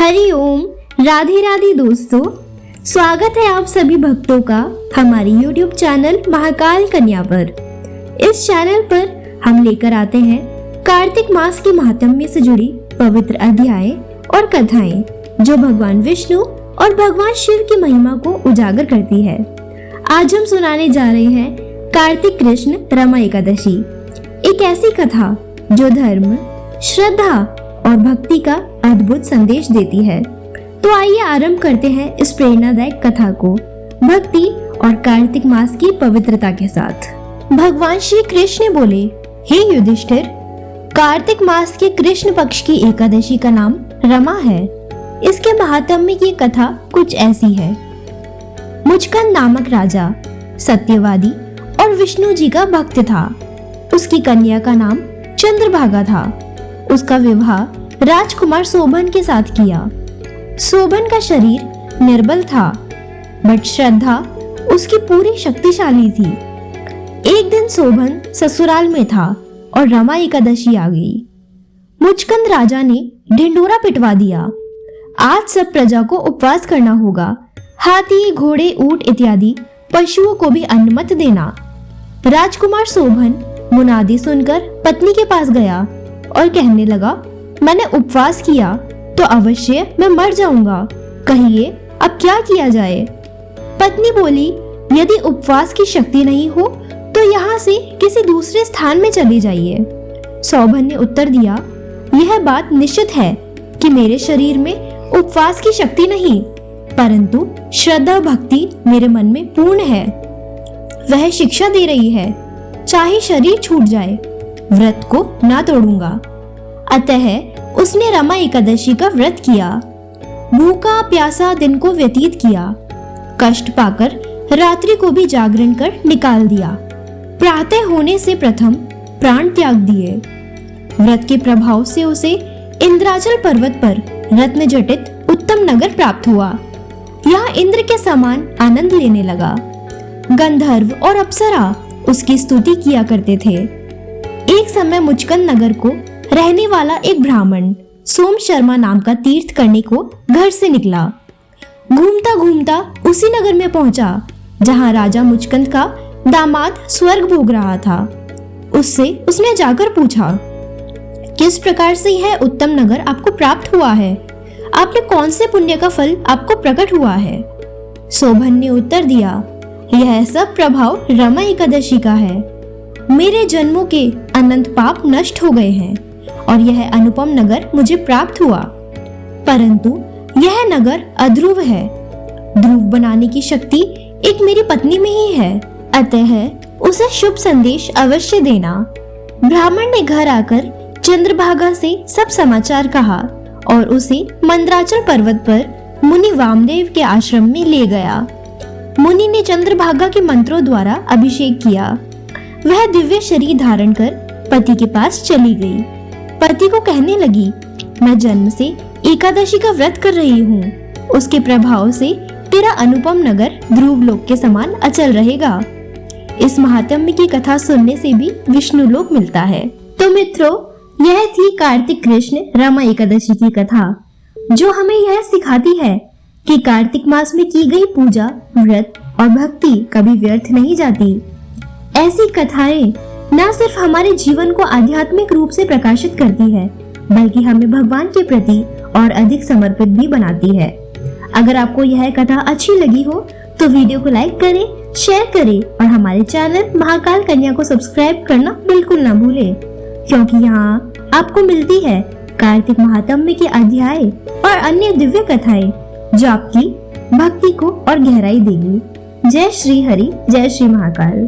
हरि ओम, राधे राधे दोस्तों। स्वागत है आप सभी भक्तों का हमारे YouTube चैनल महाकाल कन्या पर। इस चैनल पर हम लेकर आते हैं कार्तिक मास के महात्म्य से जुड़ी पवित्र अध्याय और कथाएं जो भगवान विष्णु और भगवान शिव की महिमा को उजागर करती है। आज हम सुनाने जा रहे हैं कार्तिक कृष्ण रमा एकादशी, एक ऐसी कथा जो धर्म, श्रद्धा और भक्ति का अद्भुत संदेश देती है। तो आइए आरंभ करते हैं इस प्रेरणादायक कथा को भक्ति और कार्तिक मास की पवित्रता के साथ। भगवान श्री कृष्ण बोले, हे युधिष्ठिर, कार्तिक मास के कृष्ण पक्ष की एकादशी का नाम रमा है। इसके महात्म्य की कथा कुछ ऐसी है। मुचकंद नामक राजा सत्यवादी और विष्णु जी का भक्त था। उसकी कन्या का नाम चंद्रभागा था। उसका विवाह राजकुमार शोभन के साथ किया। शोभन का शरीर निर्बल था, बट श्रद्धा उसकी पूरी शक्तिशाली थी। एक दिन शोभन ससुराल में था और रमा एकादशी आ गई। मुचकंद राजा ने ढिंडोरा पिटवा दिया। आज सब प्रजा को उपवास करना होगा। हाथी, घोड़े, ऊंट इत्यादि पशुओं को भी अन्न मत देना। राजकुमार शोभन मुनादी सुनकर पत्नी के पास गया और कहने लगा, मैंने उपवास किया तो अवश्य मैं मर जाऊंगा। कहिए अब क्या किया जाए? पत्नी बोली, यदि उपवास की शक्ति नहीं हो तो यहाँ से किसी दूसरे स्थान में चले जाइए। शोभन ने उत्तर दिया, यह बात निश्चित है कि मेरे शरीर में उपवास की शक्ति नहीं, परंतु श्रद्धा भक्ति मेरे मन में पूर्ण है। वह शिक्षा दे रही है, चाहे शरीर छूट जाए, व्रत को ना तोड़ूंगा। अतः उसने रमा एकादशी का व्रत किया। भूखा प्यासा दिन को व्यतीत किया। कष्ट पाकर रात्रि को भी जागरण कर निकाल दिया। प्रातः होने से प्रथम प्राण त्याग दिए। व्रत के प्रभाव से उसे इंद्राचल पर्वत पर रत्न जटित उत्तम नगर प्राप्त हुआ। यहाँ इंद्र के समान आनंद लेने लगा। गंधर्व और अप्सरा उसकी स्तुति किया करते थे। एक समय मुचकंद नगर को रहने वाला एक ब्राह्मण सोम शर्मा नाम का तीर्थ करने को घर से निकला। घूमता घूमता उसी नगर में पहुंचा जहां राजा मुचकंद का दामाद स्वर्ग भोग रहा था। उससे उसने जाकर पूछा, किस प्रकार से यह उत्तम नगर आपको प्राप्त हुआ है? आपने कौन से पुण्य का फल आपको प्रकट हुआ है? शोभन ने उत्तर दिया, यह सब प्रभाव रमा एकादशी का है। मेरे जन्मों के अनंत पाप नष्ट हो गए हैं और यह अनुपम नगर मुझे प्राप्त हुआ। परंतु यह नगर अध्रुव है। ध्रुव बनाने की शक्ति एक मेरी पत्नी में ही है, अतः उसे शुभ संदेश अवश्य देना। ब्राह्मण ने घर आकर चंद्रभागा से सब समाचार कहा और उसे मंदराचल पर्वत पर मुनि वामदेव के आश्रम में ले गया। मुनि ने चंद्रभागा के मंत्रों द्वारा अभिषेक किया। वह दिव्य शरीर धारण कर पति के पास चली गई। पति को कहने लगी, मैं जन्म से एकादशी का व्रत कर रही हूँ। उसके प्रभाव से तेरा अनुपम नगर ध्रुव लोक के समान अचल रहेगा। इस महात्म्य की कथा सुनने से भी विष्णु लोक मिलता है। तो मित्रों, यह थी कार्तिक कृष्ण रमा एकादशी की कथा, जो हमें यह सिखाती है कि कार्तिक मास में की गई पूजा, व्रत और भक्ति कभी व्यर्थ नहीं जाती। ऐसी कथाएं न सिर्फ हमारे जीवन को आध्यात्मिक रूप से प्रकाशित करती है, बल्कि हमें भगवान के प्रति और अधिक समर्पित भी बनाती है। अगर आपको यह कथा अच्छी लगी हो तो वीडियो को लाइक करें, शेयर करें और हमारे चैनल महाकाल कन्या को सब्सक्राइब करना बिल्कुल ना भूलें, क्योंकि यहाँ आपको मिलती है कार्तिक महात्म्य के अध्याय और अन्य दिव्य कथाएं जो आपकी भक्ति को और गहराई देगी। जय श्री हरि, जय श्री महाकाल।